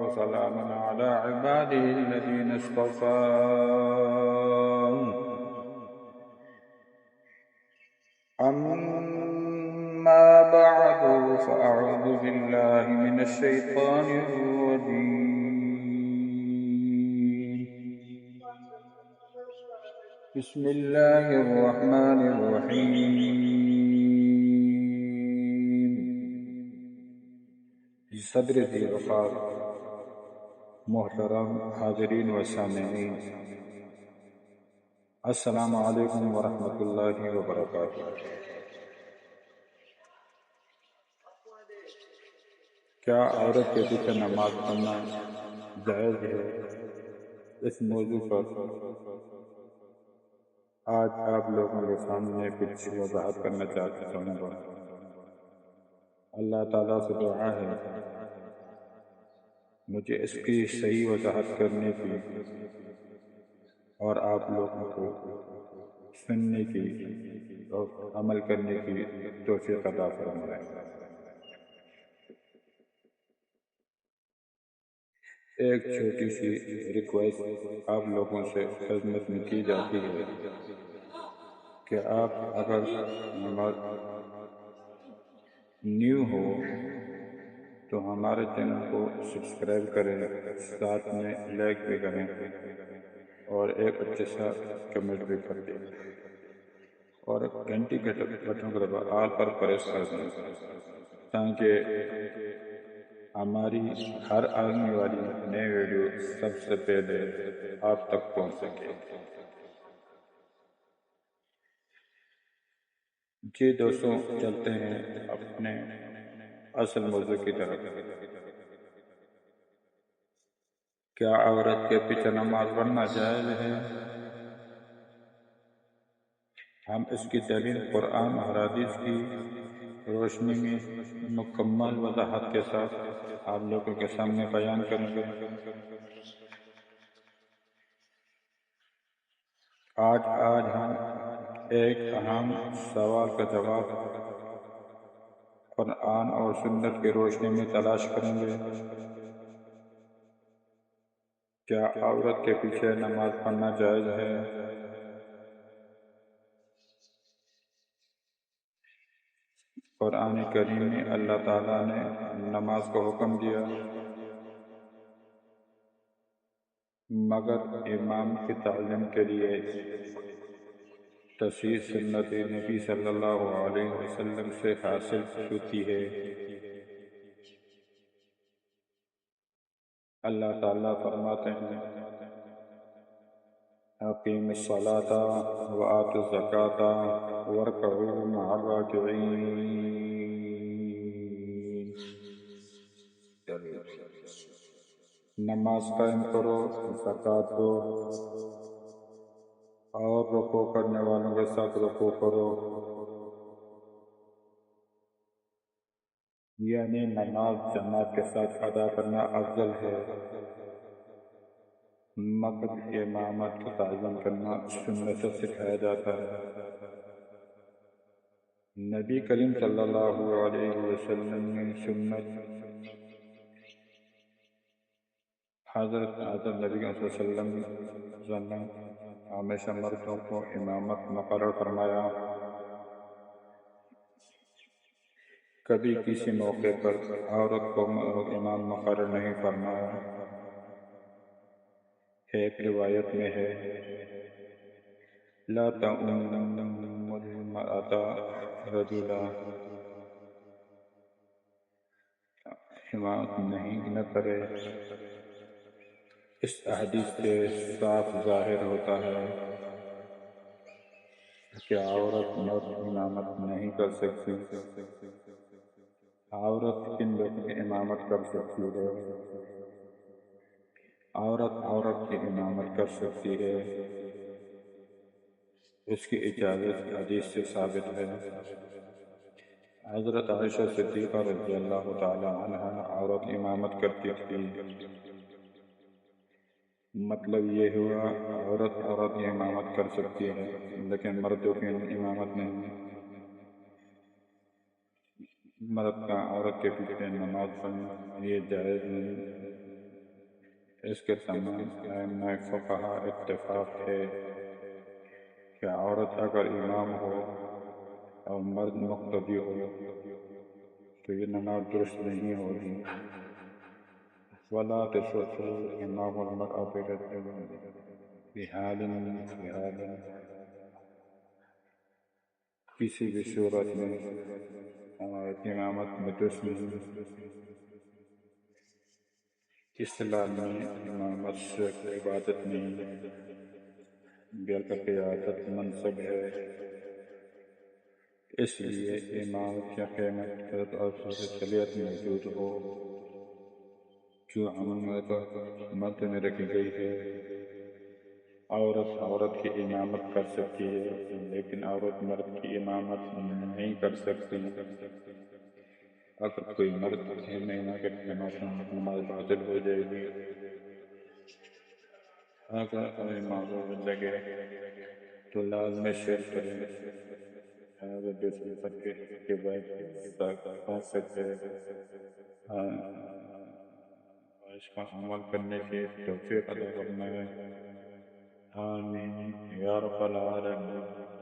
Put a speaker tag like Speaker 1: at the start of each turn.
Speaker 1: وسلام على عباده الذين اصطفى أما بعد فأعوذ بالله من الشيطان الرجيم بسم الله الرحمن الرحيم صدر ذی وقار محترم حاضرین و سامعین، السلام علیکم ورحمۃ اللہ وبرکاتہ۔ کیا عورت کے پیچھے نماز پڑھنا جائز ہے؟ اس موضوع پر آج آپ لوگوں کے سامنے کچھ وضاحت کرنا چاہتا ہوں۔ اللہ تعالیٰ سے دعا ہے مجھے اس کی صحیح وضاحت کرنے کی اور آپ لوگوں کو سننے کی اور عمل کرنے کی توفیق عطا فرمائے۔ ایک چھوٹی سی ریکویسٹ آپ لوگوں سے خدمت میں کی جاتی ہے کہ آپ اگر نیو ہو تو ہمارے چینل کو سبسکرائب کریں، ساتھ میں لائک بھی کریں اور ایک اچھا سا کمنٹ بھی کر دیں اور گھنٹی کے بٹن کو دبا آل پر پریس کر دیں تاکہ ہماری ہر آنے والی نئی ویڈیو سب سے پہلے آپ تک پہنچ سکے۔ جی دوستوں، چلتے ہیں اپنے اصل موضوع کی طرف۔ کیا عورت کے پیچھے نماز پڑھنا جائز ہے؟ ہم اس کی دلیل قرآن اور حدیث کی روشنی میں مکمل وضاحت کے ساتھ آپ لوگوں کے سامنے بیان کریں گے۔ آج ہم ایک اہم سوال کا جواب قرآن اور سنت کی روشنی میں تلاش کریں گے۔ کیا عورت کے پیچھے نماز پڑھنا جائز ہے؟ قرآن کریم میں اللہ تعالیٰ نے نماز کو حکم دیا، مگر امام کی تعظیم کے لیے تصحیح سنت نبی صلی اللہ علیہ وسلم سے حاصل ہوتی ہے۔ اللہ تعالیٰ فرماتے ہیں اقیموا الصلاۃ وآتوا الزکاۃ وارکعوا مع الراکعین۔ نماز قائم کرو، زکوٰۃ دو اور رکوع کرنے والوں کے ساتھ رکوع کرو۔ یعنی نماز جماعت کے ساتھ ادا کرنا افضل ہے، مگر امامت کی تعظیم کرنا سنت سے سکھایا جاتا ہے۔ نبی کریم صلی اللہ علیہ وسلم نے سنت حضرت نبی صلی اللہ علیہ وسلم ہمیشہ مردوں کو امامت مقرر فرمایا، کبھی کسی موقع پر عورت کو امام مقرر نہیں فرمایا۔ ایک روایت میں ہے لا تؤم المرأة رجلا، امامت نہیں نہ کرے۔ اس حدیث سے صاف ظاہر ہوتا ہے کہ عورت مرد امامت نہیں کر سکتی۔ عورت کن لوگوں کی امامت کر سکتی ہے؟ عورت کی امامت کر سکتی ہے، اس کی اجازت حدیث سے ثابت ہے۔ حضرت عائشہ صدیقہ رضی اللہ تعالی عنہا عورت امامت کرتی تھی۔ مطلب یہ ہوا عورت کی امامت کر سکتی ہے لیکن مردوں کی امامت نہیں۔ مرد کا عورت کے پیچھے نماز پڑھنا یہ جائز نہیں۔ اس کے تمام ائمہ فقہا اتفاق ہے کہ عورت اگر امام ہو اور مرد مقتدی ہو تو یہ نماز درست نہیں ہوگی۔ ولا تصح امام المرأة برجل بحال فی حال، کسی بھی صورت میں عورت امامت میں درست نہیں۔ اسلام میں امامت صرف عبادت نہیں بلکہ قیادت منصب ہے، اس لیے امامت کی قیمت حضرت عرصہ سے شریعت موجود ہو جو عموماً مرد میں رکھی گئی ہے۔ عورت کی امامت کر سکتی ہے لیکن عورت مرد کی امامت نہیں کر سکتی۔ اگر کوئی مرد مہینہ کے نماز باطل ہو جائے گی۔ اگر کوئی معذور لگے تو لازمی شیر کرے، کے بعد سکتے اس کا عمل کرنے کی توفیق عطا فرمائے۔ آمین یا رب العالمین۔